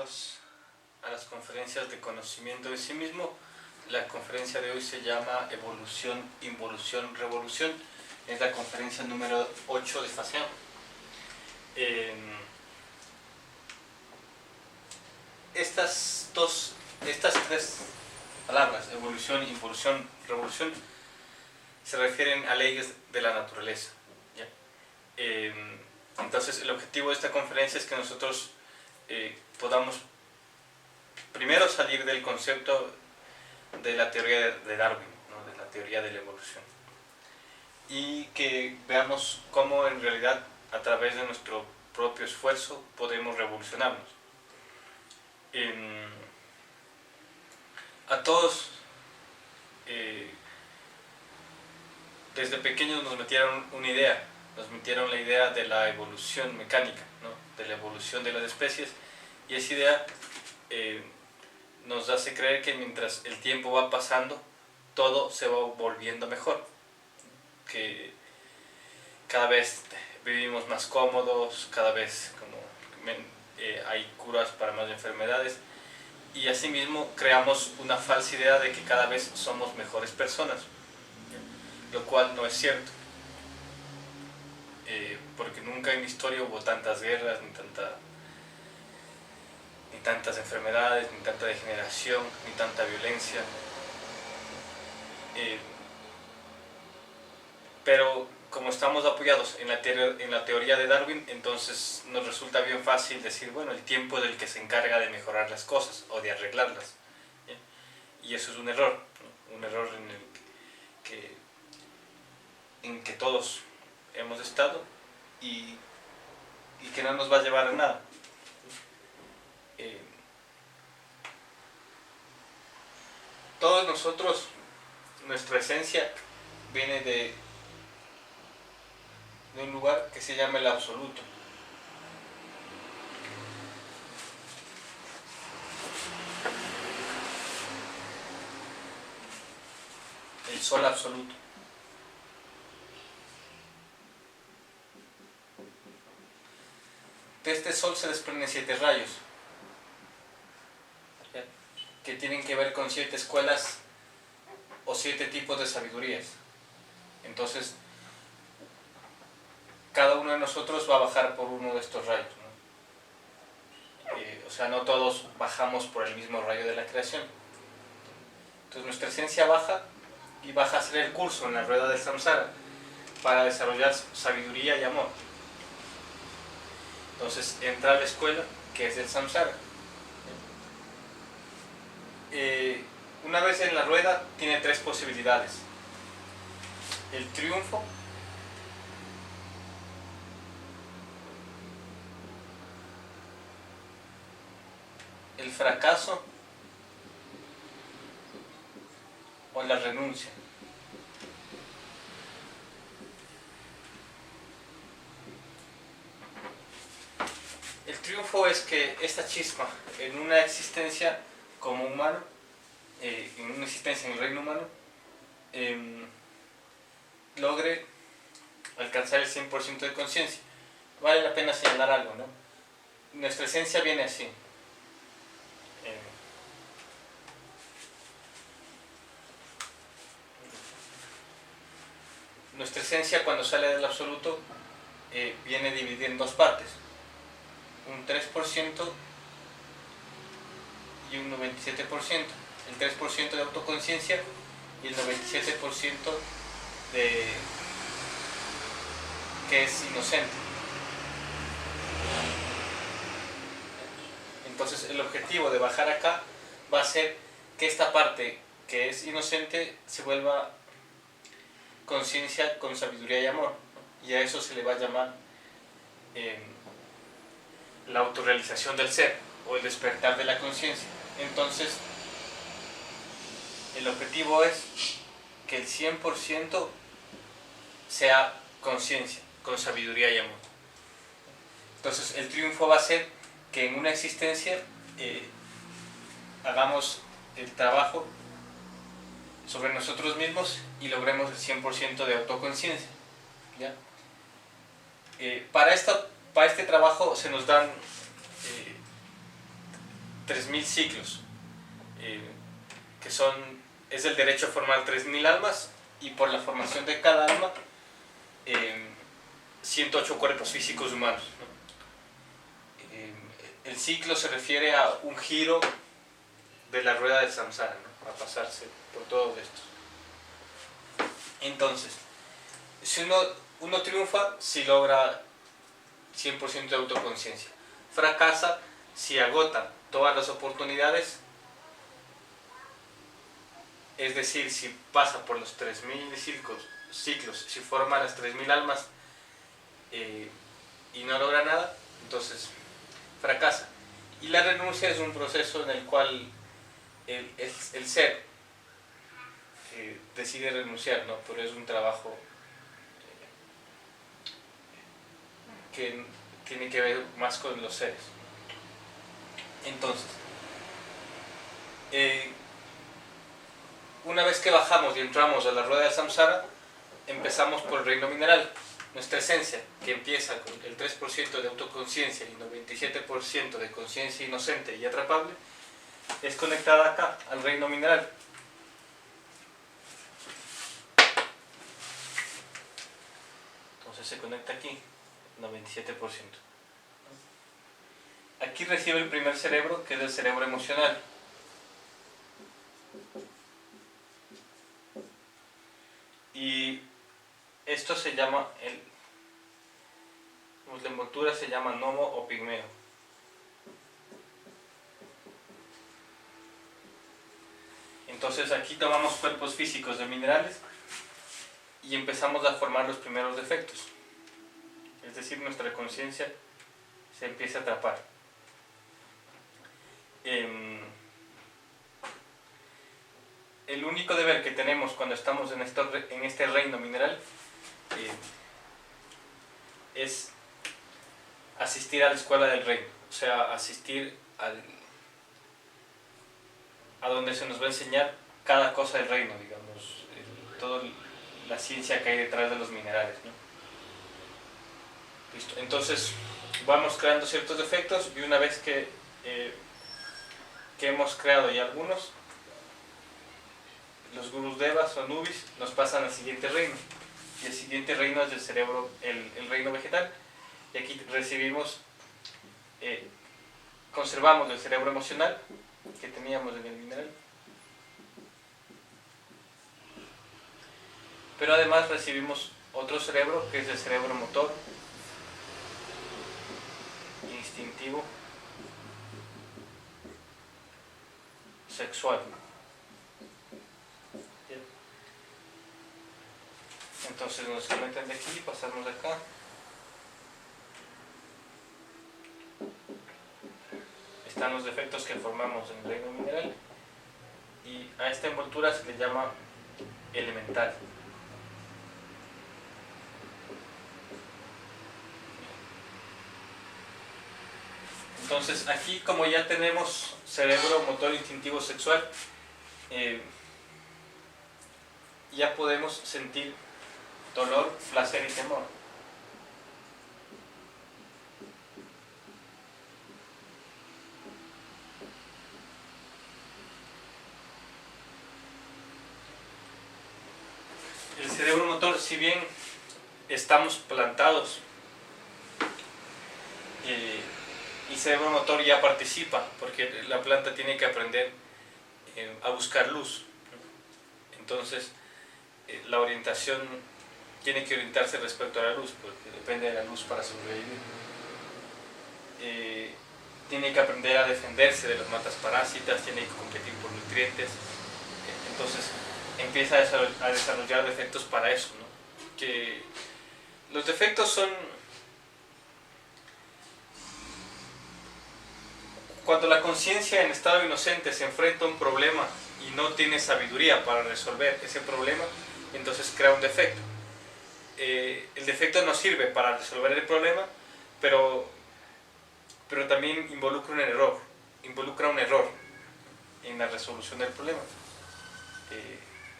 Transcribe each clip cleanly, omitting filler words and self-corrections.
bienvenidos a las conferencias de conocimiento de sí mismo. La conferencia de hoy se llama Evolución, Involución, Revolución. Es la conferencia número 8 de esta semana. Estas tres palabras, evolución, involución, revolución, se refieren a leyes de la naturaleza. ¿Ya? Entonces el objetivo de esta conferencia es que nosotros podamos primero salir del concepto de la teoría de Darwin, ¿no? De la teoría de la evolución, y que veamos cómo en realidad a través de nuestro propio esfuerzo podemos revolucionarnos. A todos desde pequeños nos metieron una idea, nos metieron la idea de la evolución mecánica, ¿no? De la evolución de las especies, y esa idea nos hace creer que mientras el tiempo va pasando todo se va volviendo mejor, que cada vez vivimos más cómodos, cada vez hay curas para más enfermedades, y asimismo creamos una falsa idea de que cada vez somos mejores personas, lo cual no es cierto, porque nunca en la historia hubo tantas guerras, ni tantas enfermedades, ni tanta degeneración, ni tanta violencia. Pero como estamos apoyados en la teoría de Darwin, entonces nos resulta bien fácil decir, bueno, el tiempo es el que se encarga de mejorar las cosas o de arreglarlas. ¿Ya? Y eso es un error, ¿no? Un error en que todos hemos estado y que no nos va a llevar a nada. Todos nosotros, nuestra esencia viene de un lugar que se llama el absoluto. El sol absoluto. De este sol se desprenden 7 rayos, ¿ya? Que tienen que ver con 7 escuelas o 7 tipos de sabidurías. Entonces, cada uno de nosotros va a bajar por uno de estos rayos, ¿no? O sea, no todos bajamos por el mismo rayo de la creación. Entonces nuestra esencia baja y baja a hacer el curso en la rueda del samsara para desarrollar sabiduría y amor. Entonces entra a la escuela que es el samsara. Una vez en la rueda tiene 3 posibilidades: el triunfo, el fracaso o la renuncia. El triunfo es que esta chispa en una existencia como humano, en una existencia en el reino humano, logre alcanzar el 100% de conciencia. Vale la pena señalar algo, ¿no? Nuestra esencia viene así. Nuestra esencia, cuando sale del absoluto, viene dividida en 2 partes: un 3% y un 97%. El 3% de autoconciencia y el 97% que es inocente. Entonces el objetivo de bajar acá va a ser que esta parte que es inocente se vuelva conciencia con sabiduría y amor, ¿no? Y a eso se le va a llamar la autorrealización del ser o el despertar de la conciencia. Entonces el objetivo es que el 100% sea conciencia con sabiduría y amor. Entonces el triunfo va a ser que en una existencia hagamos el trabajo sobre nosotros mismos y logremos el 100% de autoconciencia, ¿ya? Para este trabajo se nos dan 3000 ciclos, que es el derecho a formar 3000 almas, y por la formación de cada alma, 108 cuerpos físicos humanos, ¿no? El ciclo se refiere a un giro de la rueda del samsara, ¿no? A pasarse por todo esto. Entonces, si uno triunfa si logra 100% de autoconciencia, fracasa si agota todas las oportunidades, es decir, si pasa por los 3000 ciclos, si forma las 3000 almas y no logra nada, entonces fracasa. Y la renuncia es un proceso en el cual el ser decide renunciar, ¿no? Pero es un trabajo que tiene que ver más con los seres. Entonces, una vez que bajamos y entramos a la rueda del samsara, empezamos por el reino mineral. Nuestra esencia, que empieza con el 3% de autoconciencia y 97% de conciencia inocente y atrapable, es conectada acá, al reino mineral. Entonces se conecta aquí, 97%. Aquí recibe el primer cerebro, que es el cerebro emocional. Y esto se llama, la envoltura se llama gnomo o pigmeo. Entonces aquí tomamos cuerpos físicos de minerales y empezamos a formar los primeros defectos. Es decir, nuestra conciencia se empieza a atrapar. El único deber que tenemos cuando estamos en este reino mineral es asistir a la escuela del reino, o sea, asistir a donde se nos va a enseñar cada cosa del reino, digamos, toda la ciencia que hay detrás de los minerales, ¿no? Listo. Entonces vamos creando ciertos defectos, y una vez que hemos creado ya algunos, los gurús devas o nubis nos pasan al siguiente reino, y el siguiente reino es el cerebro, el reino vegetal, y aquí recibimos, conservamos el cerebro emocional que teníamos en el mineral, pero además recibimos otro cerebro, que es el cerebro motor, instintivo, sexual. Bien. Entonces nos conectan de aquí, pasamos de acá. Están los defectos que formamos en el reino mineral, y a esta envoltura se le llama elemental. Entonces aquí, como ya tenemos cerebro motor instintivo sexual, ya podemos sentir dolor, placer y temor. El cerebro motor, si bien estamos plantados, y cerebro motor ya participa, porque la planta tiene que aprender a buscar luz. Entonces, la orientación tiene que orientarse respecto a la luz, porque depende de la luz para sobrevivir. Tiene que aprender a defenderse de las matas parásitas, tiene que competir por nutrientes. Entonces, empieza a desarrollar defectos para eso, ¿no? Que los defectos son cuando la conciencia en estado inocente se enfrenta a un problema y no tiene sabiduría para resolver ese problema, entonces crea un defecto. El defecto no sirve para resolver el problema, pero también involucra un error en la resolución del problema.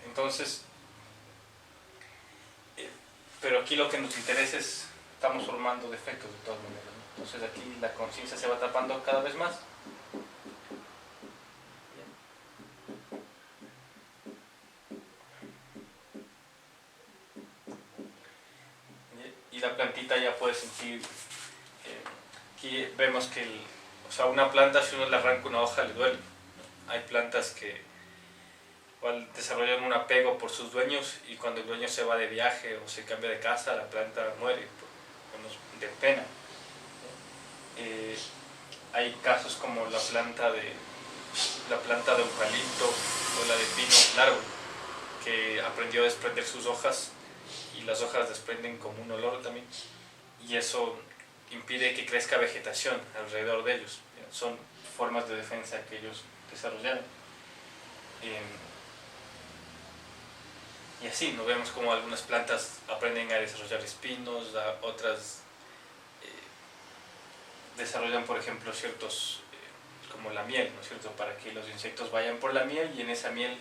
Entonces, pero aquí lo que nos interesa es, estamos formando defectos de todas maneras, ¿no? Entonces aquí la conciencia se va tapando cada vez más, puede sentir. Aquí vemos que o sea, una planta, si uno le arranca una hoja, le duele. Hay plantas que igual desarrollan un apego por sus dueños, y cuando el dueño se va de viaje o se cambia de casa, la planta muere de pena. Hay casos como la planta de eucalipto o la de pino largo, que aprendió a desprender sus hojas, y las hojas desprenden como un olor también, y eso impide que crezca vegetación alrededor de ellos. Son formas de defensa que ellos desarrollaron. Y así, ¿no? Vemos como algunas plantas aprenden a desarrollar espinos, otras desarrollan, por ejemplo, ciertos, como la miel, ¿no es cierto?, para que los insectos vayan por la miel, y en esa miel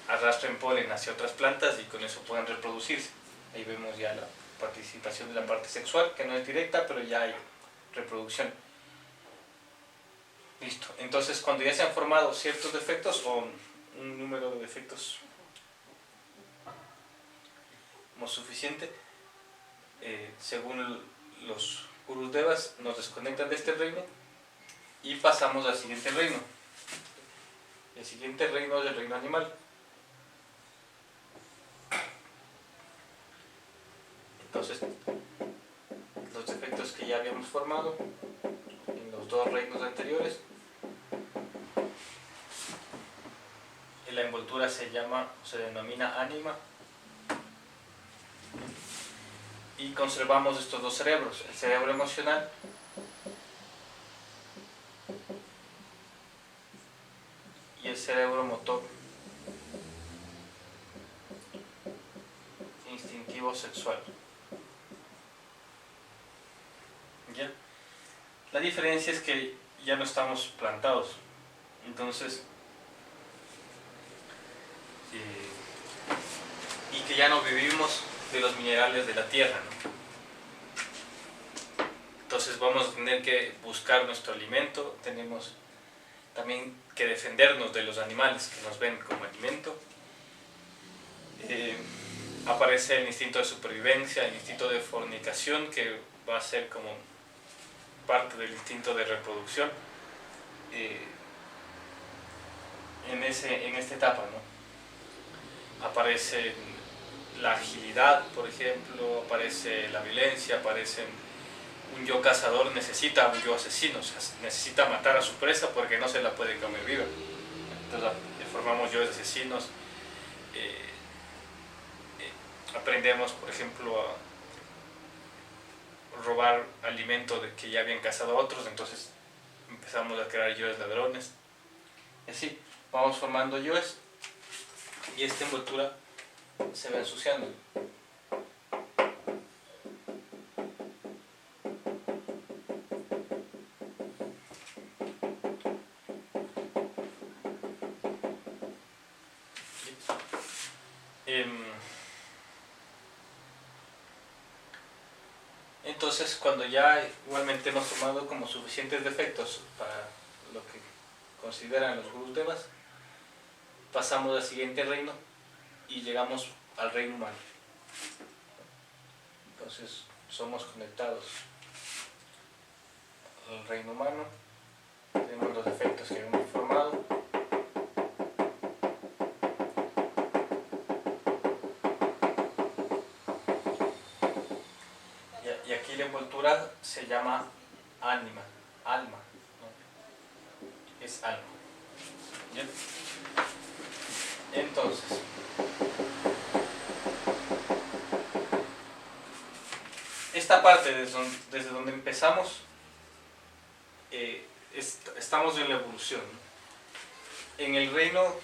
arrastren polen hacia otras plantas, y con eso puedan reproducirse. Ahí vemos ya la participación de la parte sexual, que no es directa, pero ya hay reproducción. Listo. Entonces, cuando ya se han formado ciertos defectos, o un número de defectos como suficiente, según los Gurus Devas, nos desconectan de este reino y pasamos al siguiente reino. El siguiente reino es el reino animal. Entonces, los defectos que ya habíamos formado en los dos reinos anteriores, la envoltura se denomina ánima, y conservamos estos dos cerebros, el cerebro emocional y el cerebro motor instintivo sexual. ¿Ya? La diferencia es que ya no estamos plantados, entonces, y que ya no vivimos de los minerales de la tierra, ¿no? Entonces vamos a tener que buscar nuestro alimento, tenemos también que defendernos de los animales que nos ven como alimento. Aparece el instinto de supervivencia, el instinto de fornicación, que va a ser como parte del instinto de reproducción en esta etapa, ¿no? Aparece la agilidad, por ejemplo, aparece la violencia, aparece un yo cazador necesita un yo asesino, o sea, necesita matar a su presa porque no se la puede comer viva. Entonces formamos yoes asesinos. Aprendemos, por ejemplo, a robar alimento que ya habían cazado otros, entonces empezamos a crear yoes ladrones. Y así vamos formando yoes, y esta envoltura se va ensuciando. Entonces, cuando ya igualmente hemos formado como suficientes defectos para lo que consideran los Gurus Devas, pasamos al siguiente reino y llegamos al reino humano. Entonces, somos conectados al reino humano, tenemos los defectos que hemos formado. Y aquí la envoltura se llama alma, ¿no? Es alma. ¿Bien? Entonces, esta parte desde donde empezamos, estamos en la evolución. En el reino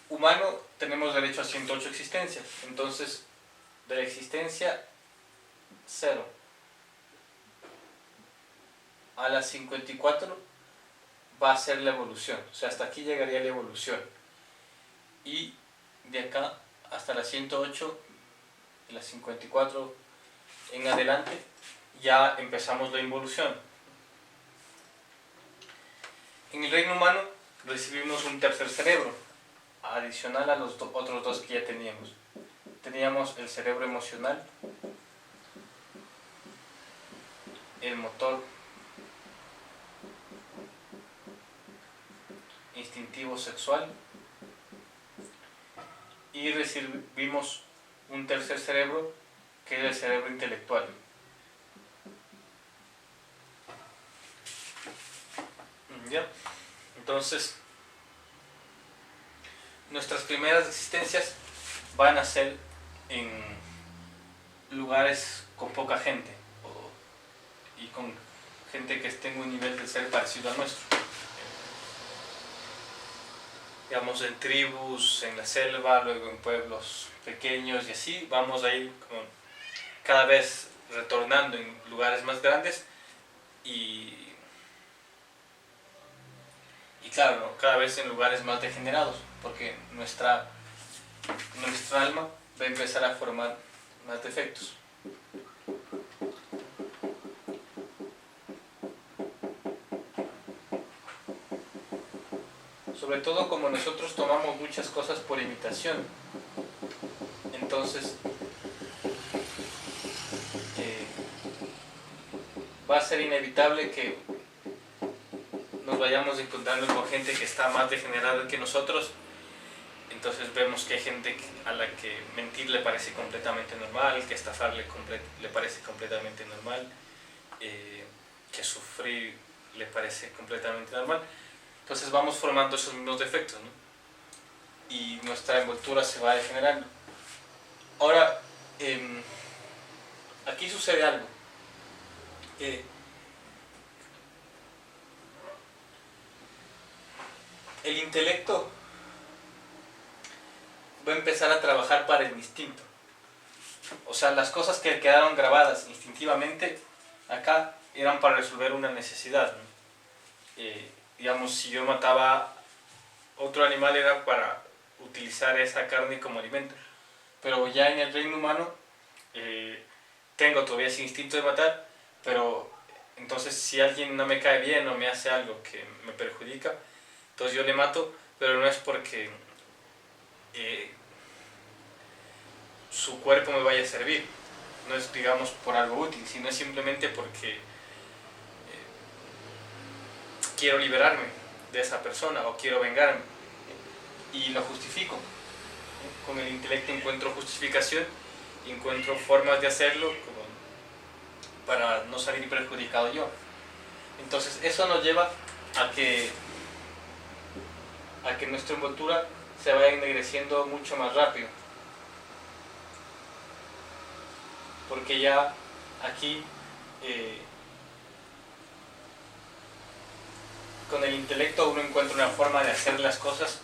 humano tenemos derecho a 108 existencias, entonces de la existencia 0 a la 54 va a ser la evolución, o sea, hasta aquí llegaría la evolución, y de acá hasta la 108, de la 54 en adelante, ya empezamos la involución. En el reino humano recibimos un tercer cerebro, adicional a los otros dos que ya teníamos. teníamos el cerebro emocional, el motor instintivo sexual, y recibimos un tercer cerebro que es el cerebro intelectual. ¿Ya? Entonces, nuestras primeras existencias van a ser en lugares con poca gente y con gente que esté en un nivel de ser parecido al nuestro. Digamos, en tribus, en la selva, luego en pueblos pequeños, y así vamos a ir como cada vez retornando en lugares más grandes y claro, ¿no? Cada vez en lugares más degenerados, porque nuestra alma va a empezar a formar más defectos. Sobre todo como nosotros tomamos muchas cosas por imitación, entonces va a ser inevitable que nos vayamos encontrando con gente que está más degenerada que nosotros. Entonces vemos que hay gente a la que mentir le parece completamente normal, que estafar le parece completamente normal, que sufrir le parece completamente normal. Entonces vamos formando esos mismos defectos, ¿no? Y nuestra envoltura se va degenerando. Ahora, aquí sucede algo. El intelecto va a empezar a trabajar para el instinto. O sea, las cosas que quedaron grabadas instintivamente acá eran para resolver una necesidad, ¿no? Digamos, si yo mataba otro animal era para utilizar esa carne como alimento. Pero ya en el reino humano tengo todavía ese instinto de matar, pero entonces si alguien no me cae bien o me hace algo que me perjudica, entonces yo le mato, pero no es porque su cuerpo me vaya a servir, no es, digamos, por algo útil, sino es simplemente porque quiero liberarme de esa persona o quiero vengarme y lo justifico. Con el intelecto encuentro justificación y encuentro formas de hacerlo para no salir perjudicado yo. Entonces eso nos lleva a que nuestra envoltura se vaya ennegreciendo mucho más rápido, porque ya aquí con el intelecto uno encuentra una forma de hacer las cosas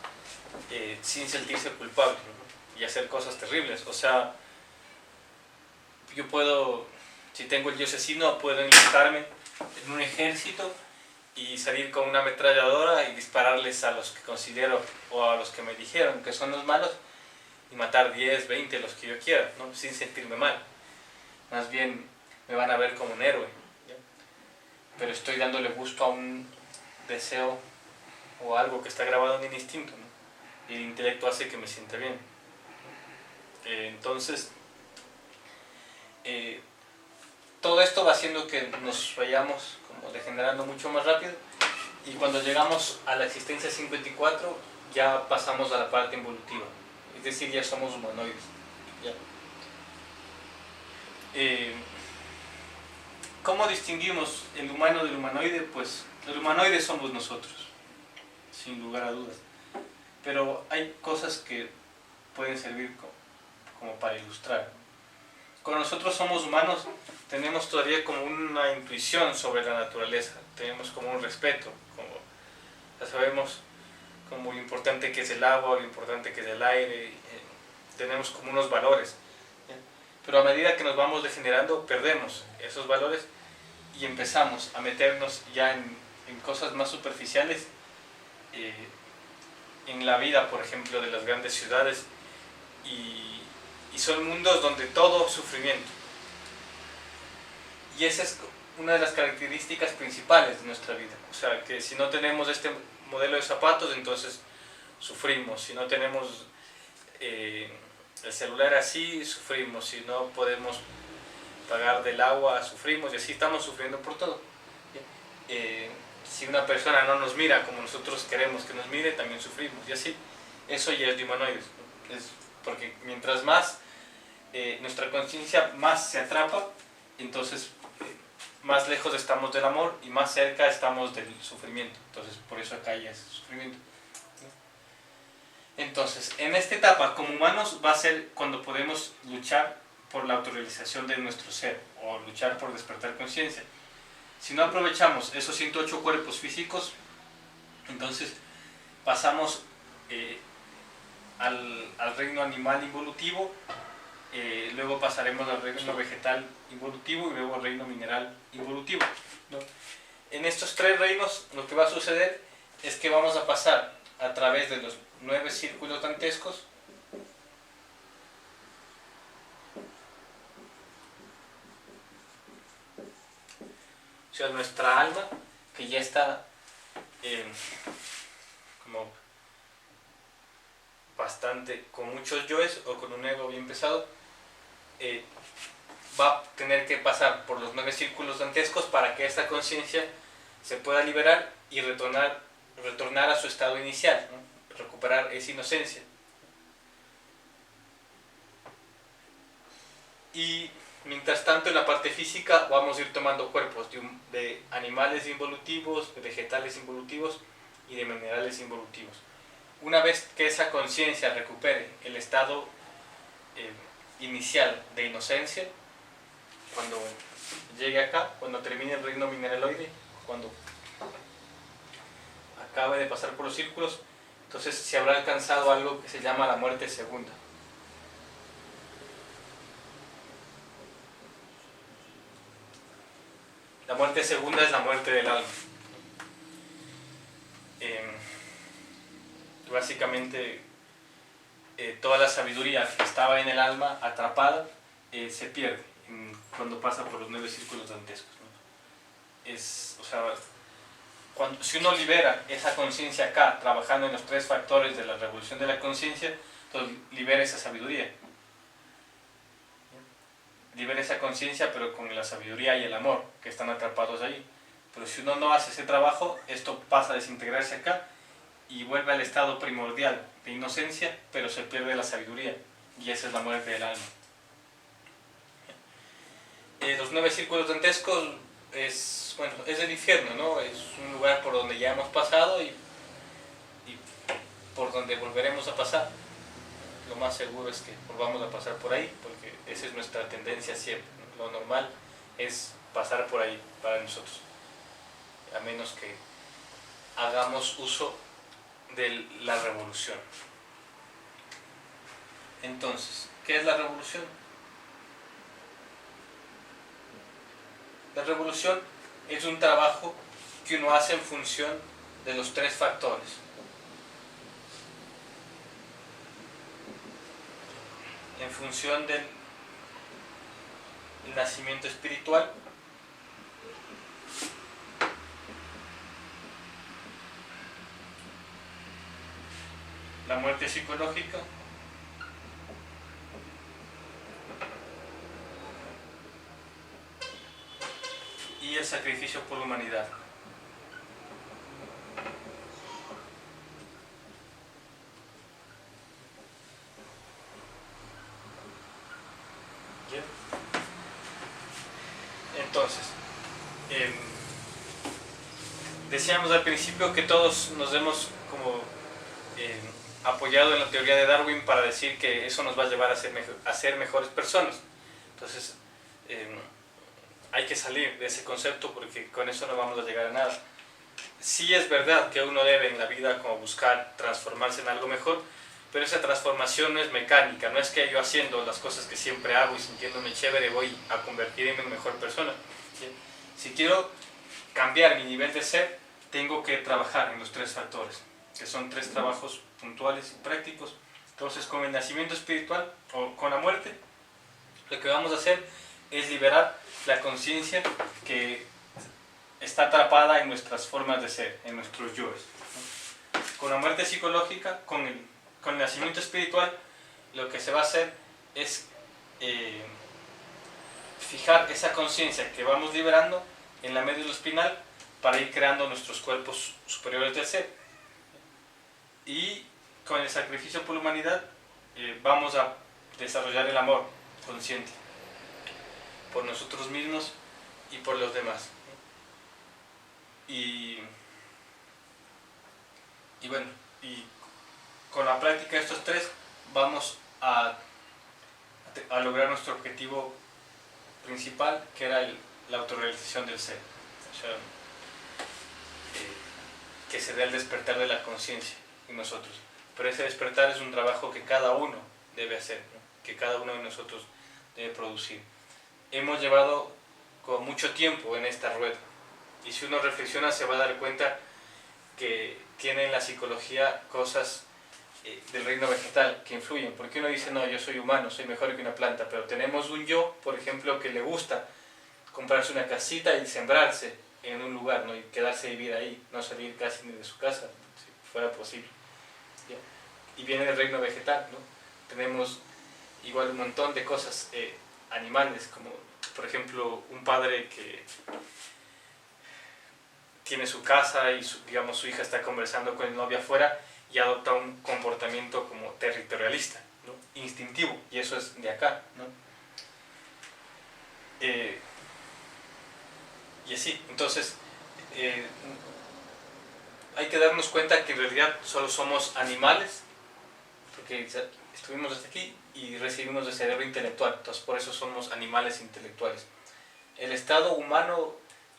sin sentirse culpable, ¿no? Y hacer cosas terribles. O sea, yo puedo, si tengo el yo asesino, puedo enlistarme en un ejército y salir con una ametralladora y dispararles a los que considero o a los que me dijeron que son los malos y matar 10, 20, los que yo quiera, ¿no? Sin sentirme mal. Más bien me van a ver como un héroe, ¿ya? Pero estoy dándole gusto a un deseo o algo que está grabado en mi instinto, ¿no? Y el intelecto hace que me sienta bien. Entonces, todo esto va haciendo que nos vayamos como degenerando mucho más rápido, y cuando llegamos a la existencia 54 ya pasamos a la parte involutiva, es decir, ya somos humanoides, ¿ya? ¿Cómo distinguimos el humano del humanoide? Pues el humanoide somos nosotros, sin lugar a dudas, pero hay cosas que pueden servir como para ilustrar. Cuando nosotros somos humanos tenemos todavía como una intuición sobre la naturaleza, tenemos como un respeto, como ya sabemos como lo importante que es el agua, lo importante que es el aire, tenemos como unos valores, ¿ya? Pero a medida que nos vamos degenerando perdemos esos valores y empezamos a meternos ya en cosas más superficiales, en la vida, por ejemplo, de las grandes ciudades, y son mundos donde todo es sufrimiento. Y esa es una de las características principales de nuestra vida. O sea, que si no tenemos este modelo de zapatos, entonces sufrimos. Si no tenemos el celular así, sufrimos. Si no podemos pagar del agua, sufrimos, y así estamos sufriendo por todo. Si una persona no nos mira como nosotros queremos que nos mire, también sufrimos, y así. Eso ya es de humanoides, ¿no? Es porque mientras más nuestra conciencia más se atrapa, entonces más lejos estamos del amor y más cerca estamos del sufrimiento. Entonces por eso acá ya es sufrimiento. Entonces, en esta etapa como humanos va a ser cuando podemos luchar por la autorrealización de nuestro ser o luchar por despertar conciencia. Si no aprovechamos esos 108 cuerpos físicos, entonces pasamos al reino animal involutivo, luego pasaremos al reino vegetal involutivo y luego al reino mineral involutivo, ¿no? En estos tres reinos lo que va a suceder es que vamos a pasar a través de los 9 círculos dantescos, o sea, nuestra alma, que ya está como bastante, con muchos yoes o con un ego bien pesado, va a tener que pasar por los 9 círculos dantescos para que esta conciencia se pueda liberar y retornar a su estado inicial, ¿no? Recuperar esa inocencia. Y mientras tanto en la parte física vamos a ir tomando cuerpos de animales involutivos, de vegetales involutivos y de minerales involutivos. Una vez que esa conciencia recupere el estado inicial de inocencia, cuando llegue acá, cuando termine el reino mineraloide, cuando acabe de pasar por los círculos, entonces se habrá alcanzado algo que se llama la muerte segunda. La muerte segunda es la muerte del alma. Básicamente toda la sabiduría que estaba en el alma atrapada se pierde cuando pasa por los 9 círculos dantescos, ¿no? O sea, si uno libera esa conciencia acá, trabajando en los 3 factores de la revolución de la conciencia, entonces libera esa sabiduría. Libera esa conciencia, pero con la sabiduría y el amor que están atrapados ahí. Pero si uno no hace ese trabajo, esto pasa a desintegrarse acá y vuelve al estado primordial de inocencia, pero se pierde la sabiduría, y esa es la muerte del alma. Los 9 círculos dantescos es el infierno, ¿no? Es un lugar por donde ya hemos pasado y por donde volveremos a pasar. Lo más seguro es que volvamos a pasar por ahí, porque esa es nuestra tendencia siempre, ¿no? Lo normal es pasar por ahí para nosotros, a menos que hagamos uso de la revolución. Entonces, ¿qué es la revolución? La revolución es un trabajo que uno hace en función de los 3 factores. En función del nacimiento espiritual, la muerte psicológica y el sacrificio por la humanidad. ¿Bien? Entonces, decíamos al principio que todos nos hemos como apoyado en la teoría de Darwin para decir que eso nos va a llevar a ser mejores personas. Entonces, hay que salir de ese concepto porque con eso no vamos a llegar a nada. Sí es verdad que uno debe en la vida como buscar transformarse en algo mejor, pero esa transformación no es mecánica, no es que yo haciendo las cosas que siempre hago y sintiéndome chévere voy a convertirme en mejor persona. ¿Sí? Si quiero cambiar mi nivel de ser, tengo que trabajar en los 3 factores, que son 3 trabajos puntuales y prácticos. Entonces, con el nacimiento espiritual o con la muerte, lo que vamos a hacer es liberar la conciencia que está atrapada en nuestras formas de ser, en nuestros yoes. Con la muerte psicológica, con el nacimiento espiritual, lo que se va a hacer es fijar esa conciencia que vamos liberando en la médula espinal para ir creando nuestros cuerpos superiores del ser. Y con el sacrificio por la humanidad vamos a desarrollar el amor consciente por nosotros mismos y por los demás. Y bueno, y con la práctica de estos tres vamos a lograr nuestro objetivo principal, que era la autorrealización del ser. O sea, que sería el despertar de la conciencia en nosotros. Pero ese despertar es un trabajo que cada uno debe hacer, ¿no? Que cada uno de nosotros debe producir. Hemos llevado con mucho tiempo en esta rueda, y si uno reflexiona se va a dar cuenta que tiene en la psicología cosas del reino vegetal que influyen, porque uno dice, no, yo soy humano, soy mejor que una planta, pero tenemos un yo, por ejemplo, que le gusta comprarse una casita y sembrarse en un lugar, ¿no? Y quedarse a vivir ahí, no salir casi ni de su casa, si fuera posible, ¿ya? Y viene del reino vegetal, ¿no? Tenemos igual un montón de cosas animales, como por ejemplo un padre que tiene su casa y digamos su hija está conversando con el novio afuera y adopta un comportamiento como territorialista, ¿no? Instintivo, y eso es de acá, ¿no? Y así, entonces hay que darnos cuenta que en realidad solo somos animales, porque estuvimos hasta aquí y recibimos el cerebro intelectual, entonces por eso somos animales intelectuales. El estado humano,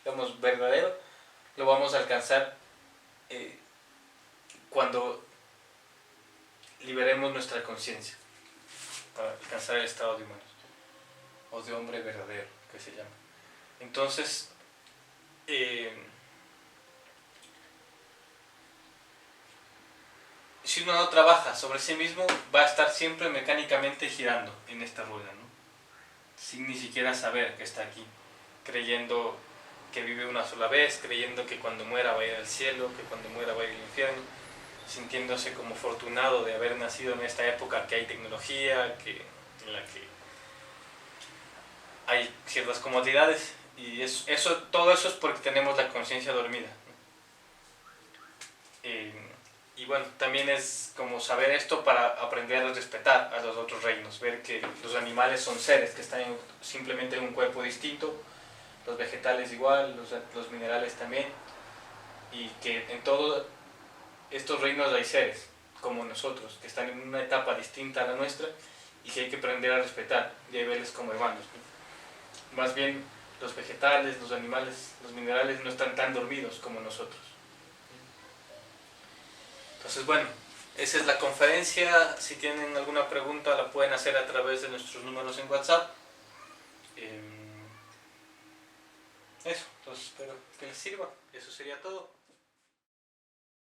digamos, verdadero, lo vamos a alcanzar cuando liberemos nuestra conciencia, para alcanzar el estado de humanos, o de hombre verdadero, que se llama. Entonces, si uno no trabaja sobre sí mismo, va a estar siempre mecánicamente girando en esta rueda, ¿no? Sin ni siquiera saber que está aquí, creyendo que vive una sola vez, creyendo que cuando muera va a ir al cielo, que cuando muera va a ir al infierno, sintiéndose como afortunado de haber nacido en esta época que hay tecnología, en la que hay ciertas comodidades, y todo eso es porque tenemos la conciencia dormida. Y bueno, también es como saber esto para aprender a respetar a los otros reinos, ver que los animales son seres que están simplemente en un cuerpo distinto, los vegetales igual, los minerales también, y que en todos estos reinos hay seres como nosotros, que están en una etapa distinta a la nuestra y que hay que aprender a respetar y a verles como hermanos, ¿no? Más bien los vegetales, los animales, los minerales no están tan dormidos como nosotros. Entonces, bueno, esa es la conferencia. Si tienen alguna pregunta la pueden hacer a través de nuestros números en WhatsApp. Eso, entonces espero que les sirva. Eso sería todo.